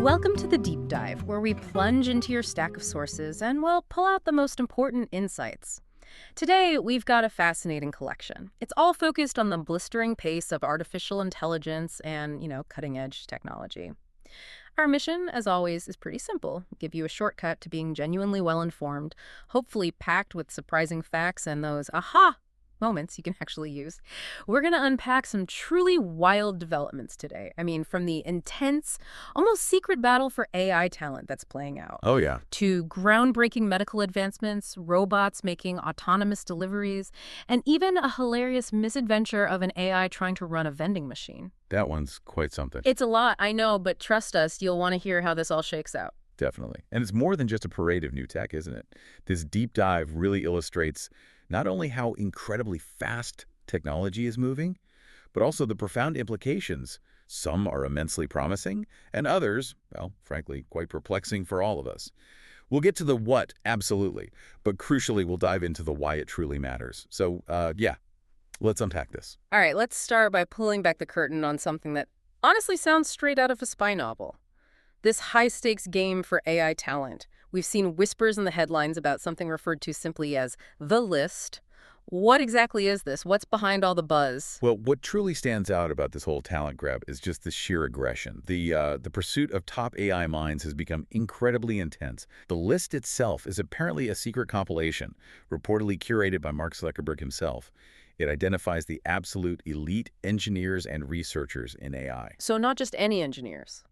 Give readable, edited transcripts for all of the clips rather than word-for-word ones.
Welcome to the Deep Dive, where we plunge into your stack of sources and, well, pull out the most important insights. Today, we've got a fascinating collection. It's all focused on the blistering pace of artificial intelligence and, cutting-edge technology. Our mission, as always, is pretty simple. Give you a shortcut to being genuinely well-informed, hopefully packed with surprising facts and those aha moments you can actually use. We're going to unpack some truly wild developments today. I mean, from the intense, almost secret battle for AI talent that's playing out. Oh, yeah. To groundbreaking medical advancements, robots making autonomous deliveries, and even a hilarious misadventure of an AI trying to run a vending machine. That one's quite something. It's a lot, I know, but trust us, you'll want to hear how this all shakes out. Definitely. And it's more than just a parade of new tech, isn't it? This deep dive really illustrates not only how incredibly fast technology is moving, but also the profound implications. Some are immensely promising, and others, well, frankly, quite perplexing for all of us. We'll get to the what, absolutely, but crucially, we'll dive into the why it truly matters. So, yeah, let's unpack this. All right, let's start by pulling back the curtain on something that honestly sounds straight out of a spy novel. This high-stakes game for AI talent. We've seen whispers in the headlines about something referred to simply as the list. What exactly is this? What's behind all the buzz? Well, what truly stands out about this whole talent grab is just the sheer aggression. The pursuit of top AI minds has become incredibly intense. The list itself is apparently a secret compilation, reportedly curated by Mark Zuckerberg himself. It identifies the absolute elite engineers and researchers in AI. So not just any engineers.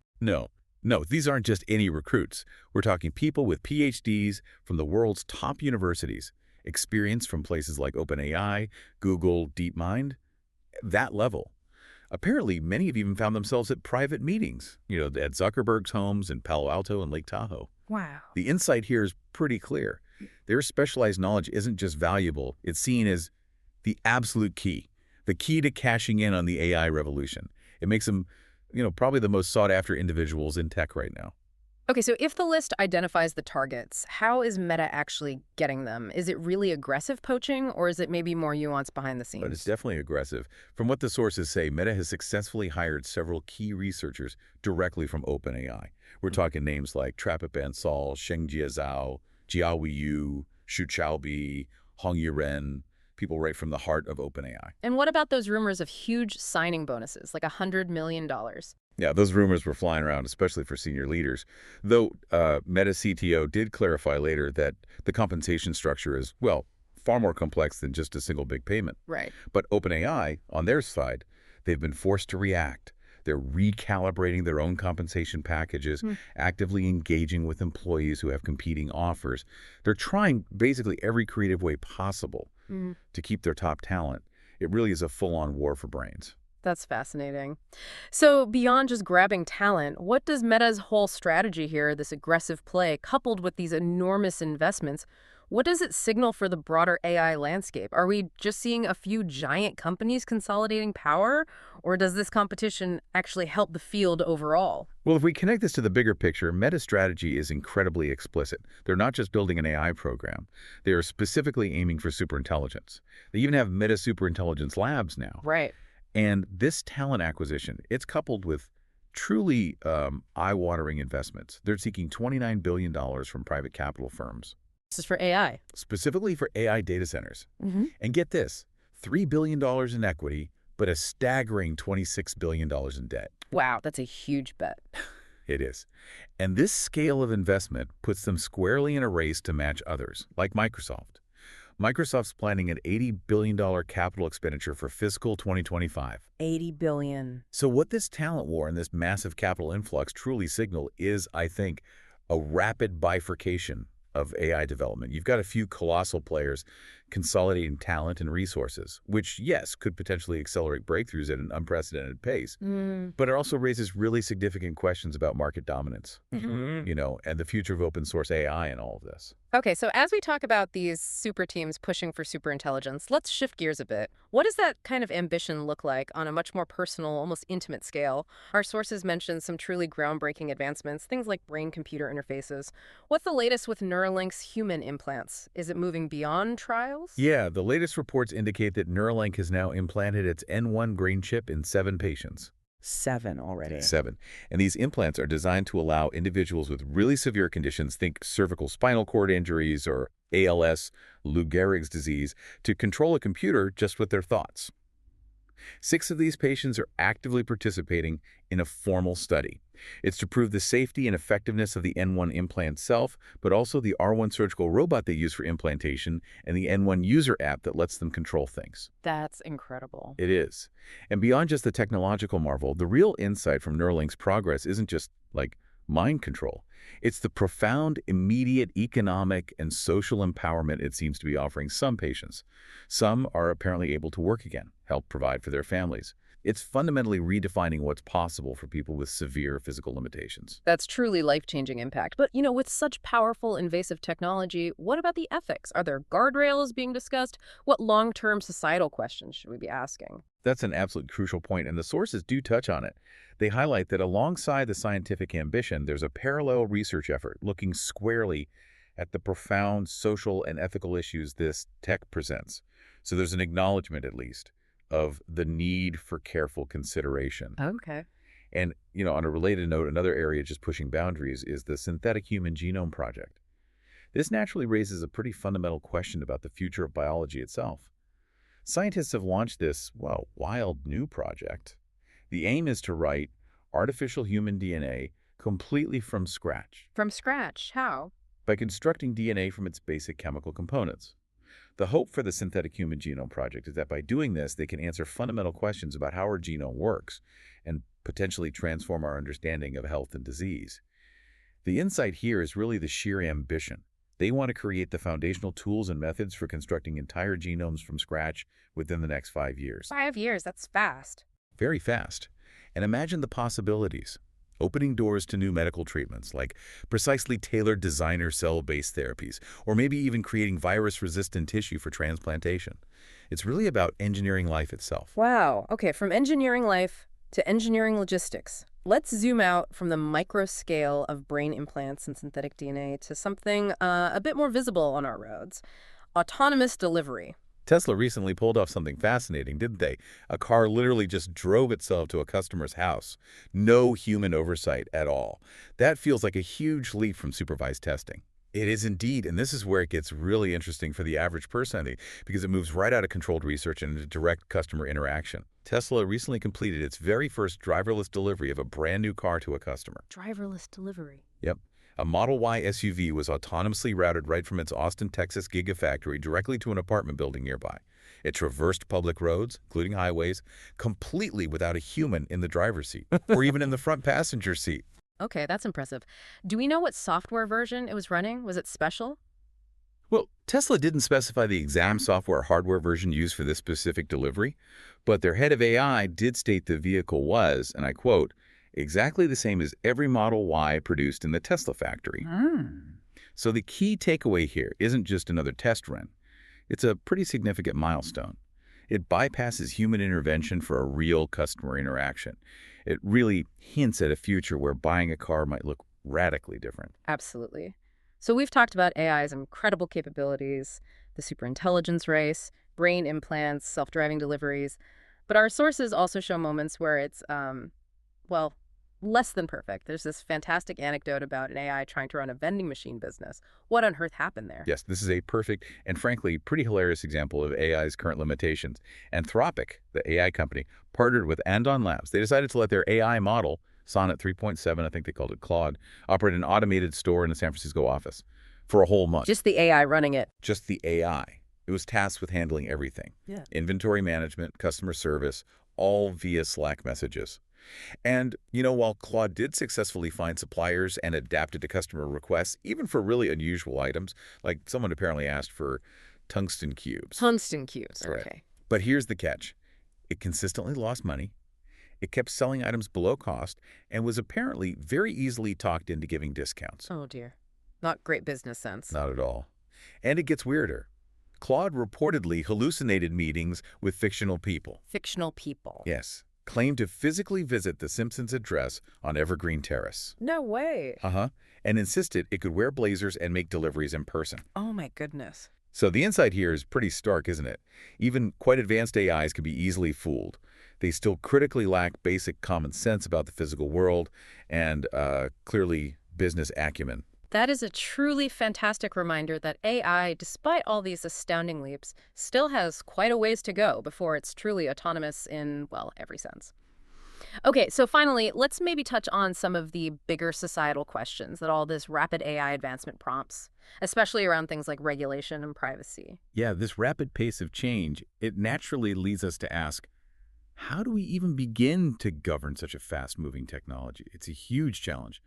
No, these aren't just any recruits. We're talking people with PhDs from the world's top universities, experience from places like OpenAI, Google, DeepMind, that level. Apparently, many have even found themselves at private meetings, at Zuckerberg's homes in Palo Alto and Lake Tahoe. Wow. The insight here is pretty clear. Their specialized knowledge isn't just valuable, it's seen as the absolute key, the key to cashing in on the AI revolution. It makes them probably the most sought-after individuals in tech right now. Okay, so if the list identifies the targets, how is Meta actually getting them? Is it really aggressive poaching, or is it maybe more nuanced behind the scenes? But it's definitely aggressive. From what the sources say, Meta has successfully hired several key researchers directly from OpenAI. We're talking names like Trapit Bansal, Shengjie Zhao, Jiahui Yu, Xu Chaobi, Hong Yiren, people right from the heart of OpenAI. And what about those rumors of huge signing bonuses, like $100 million? Yeah, those rumors were flying around, especially for senior leaders. Though Meta CTO did clarify later that the compensation structure is, well, far more complex than just a single big payment. Right. But OpenAI, on their side, they've been forced to react. They're recalibrating their own compensation packages, actively engaging with employees who have competing offers. They're trying basically every creative way possible to keep their top talent. It really is a full-on war for brains. That's fascinating. So beyond just grabbing talent, what does Meta's whole strategy here, this aggressive play, coupled with these enormous investments, what does it signal for the broader AI landscape? Are we just seeing a few giant companies consolidating power, or does this competition actually help the field overall? Well, if we connect this to the bigger picture, Meta's strategy is incredibly explicit. They're not just building an AI program. They are specifically aiming for superintelligence. They even have Meta Superintelligence Labs now. Right. And this talent acquisition, it's coupled with truly eye-watering investments. They're seeking $29 billion from private capital firms. This is for AI. Specifically for AI data centers. And get this, $3 billion in equity, but a staggering $26 billion in debt. Wow, that's a huge bet. It is. And this scale of investment puts them squarely in a race to match others, like Microsoft. Microsoft's planning an $80 billion capital expenditure for fiscal 2025. $80 billion. So what this talent war and this massive capital influx truly signal is, I think, a rapid bifurcation of AI development. You've got a few colossal players consolidating talent and resources, which, yes, could potentially accelerate breakthroughs at an unprecedented pace. But it also raises really significant questions about market dominance, and the future of open source AI and all of this. Okay, so as we talk about these super teams pushing for superintelligence, let's shift gears a bit. What does that kind of ambition look like on a much more personal, almost intimate scale? Our sources mentioned some truly groundbreaking advancements, things like brain-computer interfaces. What's the latest with Neuralink's human implants? Is it moving beyond trials? Yeah, the latest reports indicate that Neuralink has now implanted its N1 brain chip in 7 patients. 7 already. 7. And these implants are designed to allow individuals with really severe conditions, think cervical spinal cord injuries or ALS, Lou Gehrig's disease, to control a computer just with their thoughts. 6 of these patients are actively participating in a formal study. It's to prove the safety and effectiveness of the N1 implant itself, but also the R1 surgical robot they use for implantation and the N1 user app that lets them control things. That's incredible. It is. And beyond just the technological marvel, the real insight from Neuralink's progress isn't just, like, mind control. It's the profound, immediate economic and social empowerment it seems to be offering some patients. Some are apparently able to work again, help provide for their families. It's fundamentally redefining what's possible for people with severe physical limitations. That's truly life-changing impact. But, with such powerful, invasive technology, what about the ethics? Are there guardrails being discussed? What long-term societal questions should we be asking? That's an absolute crucial point, and the sources do touch on it. They highlight that alongside the scientific ambition, there's a parallel research effort looking squarely at the profound social and ethical issues this tech presents. So there's an acknowledgement, at least, of the need for careful consideration. Okay. And, on a related note, another area just pushing boundaries is the Synthetic Human Genome Project. This naturally raises a pretty fundamental question about the future of biology itself. Scientists have launched this, wild new project. The aim is to write artificial human DNA completely from scratch. From scratch? How? By constructing DNA from its basic chemical components. The hope for the Synthetic Human Genome Project is that by doing this, they can answer fundamental questions about how our genome works and potentially transform our understanding of health and disease. The insight here is really the sheer ambition. They want to create the foundational tools and methods for constructing entire genomes from scratch within the next 5 years. 5 years, that's fast. Very fast. And imagine the possibilities. Opening doors to new medical treatments like precisely tailored designer cell-based therapies, or maybe even creating virus-resistant tissue for transplantation. It's really about engineering life itself. Wow. Okay, from engineering life to engineering logistics. Let's zoom out from the micro scale of brain implants and synthetic DNA to something a bit more visible on our roads. Autonomous delivery. Tesla recently pulled off something fascinating, didn't they? A car literally just drove itself to a customer's house. No human oversight at all. That feels like a huge leap from supervised testing. It is indeed, and this is where it gets really interesting for the average person, I think, because it moves right out of controlled research and into direct customer interaction. Tesla recently completed its very first driverless delivery of a brand new car to a customer. Driverless delivery. Yep. A Model Y SUV was autonomously routed right from its Austin, Texas gigafactory directly to an apartment building nearby. It traversed public roads, including highways, completely without a human in the driver's seat or even in the front passenger seat. Okay, that's impressive. Do we know what software version it was running? Was it special? Well, Tesla didn't specify the exact software-hardware version used for this specific delivery, but their head of AI did state the vehicle was, and I quote, exactly the same as every Model Y produced in the Tesla factory. So the key takeaway here isn't just another test run. It's a pretty significant milestone. It bypasses human intervention for a real customer interaction. It really hints at a future where buying a car might look radically different. Absolutely. So we've talked about AI's incredible capabilities, the superintelligence race, brain implants, self-driving deliveries, but our sources also show moments where it's, less than perfect. There's this fantastic anecdote about an AI trying to run a vending machine business. What on earth happened there? Yes, this is a perfect and frankly pretty hilarious example of AI's current limitations. Anthropic, the AI company, partnered with Andon Labs. They decided to let their AI model, Sonnet 3.7, I think they called it Claude, operate an automated store in a San Francisco office for a whole month. Just the AI running it. Just the AI. It was tasked with handling everything. Yeah. Inventory management, customer service, all via Slack messages. And, while Claude did successfully find suppliers and adapted to customer requests, even for really unusual items, like someone apparently asked for tungsten cubes. Tungsten cubes, Right. okay. But here's the catch. It consistently lost money. It kept selling items below cost and was apparently very easily talked into giving discounts. Oh, dear. Not great business sense. Not at all. And it gets weirder. Claude reportedly hallucinated meetings with fictional people. Fictional people. Yes. Claimed to physically visit the Simpsons' address on Evergreen Terrace. No way. And insisted it could wear blazers and make deliveries in person. Oh, my goodness. So the insight here is pretty stark, isn't it? Even quite advanced AIs can be easily fooled. They still critically lack basic common sense about the physical world and clearly business acumen. That is a truly fantastic reminder that AI, despite all these astounding leaps, still has quite a ways to go before it's truly autonomous in, well, every sense. Okay, so finally, let's maybe touch on some of the bigger societal questions that all this rapid AI advancement prompts, especially around things like regulation and privacy. Yeah, this rapid pace of change, it naturally leads us to ask, how do we even begin to govern such a fast-moving technology? It's a huge challenge.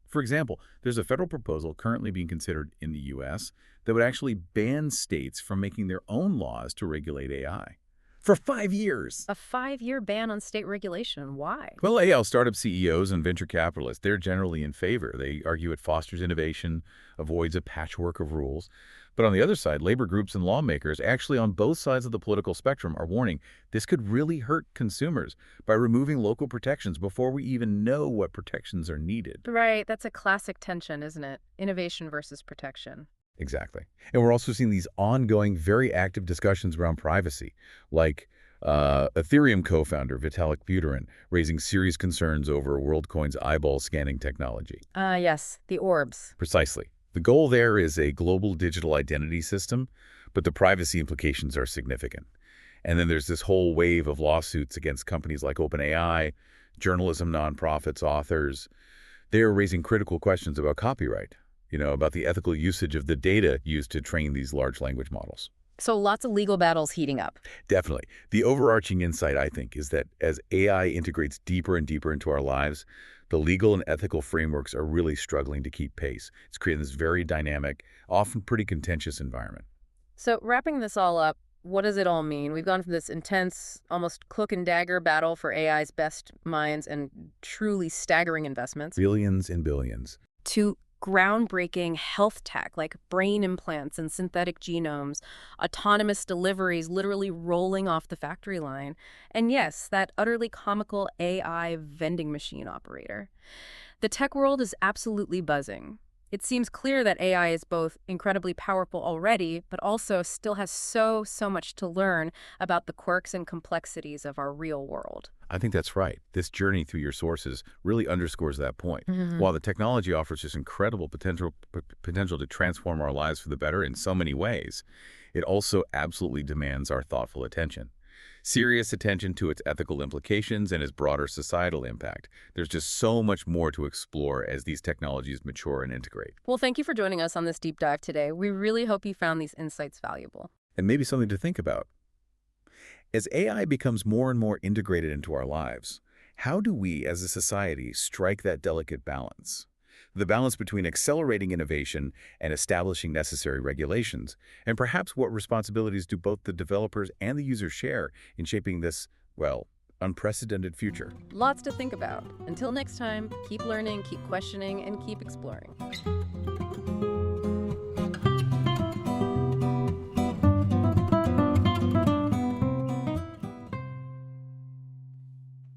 For example, there's a federal proposal currently being considered in the U.S. that would actually ban states from making their own laws to regulate AI. For 5 years. A 5-year ban on state regulation. Why? Well, AI startup CEOs and venture capitalists, they're generally in favor. They argue it fosters innovation, avoids a patchwork of rules. But on the other side, labor groups and lawmakers, actually on both sides of the political spectrum, are warning this could really hurt consumers by removing local protections before we even know what protections are needed. Right, that's a classic tension, isn't it? Innovation versus protection. Exactly. And we're also seeing these ongoing, very active discussions around privacy, like Ethereum co-founder Vitalik Buterin raising serious concerns over WorldCoin's eyeball scanning technology. Yes, the orbs. Precisely. The goal there is a global digital identity system, but the privacy implications are significant. And then there's this whole wave of lawsuits against companies like OpenAI, journalism nonprofits, authors. They're raising critical questions about copyright, about the ethical usage of the data used to train these large language models. So lots of legal battles heating up. Definitely. The overarching insight, I think, is that as AI integrates deeper and deeper into our lives, the legal and ethical frameworks are really struggling to keep pace. It's creating this very dynamic, often pretty contentious environment. So wrapping this all up, what does it all mean? We've gone from this intense, almost cloak and dagger battle for AI's best minds and truly staggering investments Billions and billions. to groundbreaking health tech like brain implants and synthetic genomes, autonomous deliveries literally rolling off the factory line, and yes, that utterly comical AI vending machine operator. The tech world is absolutely buzzing. It seems clear that AI is both incredibly powerful already, but also still has so much to learn about the quirks and complexities of our real world. I think that's right. This journey through your sources really underscores that point. While the technology offers this incredible potential to transform our lives for the better in so many ways, it also absolutely demands our thoughtful attention. Serious attention to its ethical implications and its broader societal impact. There's just so much more to explore as these technologies mature and integrate. Well, thank you for joining us on this deep dive today. We really hope you found these insights valuable. And maybe something to think about. As AI becomes more and more integrated into our lives, how do we as a society strike that delicate balance? The balance between accelerating innovation and establishing necessary regulations, and perhaps what responsibilities do both the developers and the users share in shaping this, well, unprecedented future. Lots to think about. Until next time, keep learning, keep questioning, and keep exploring.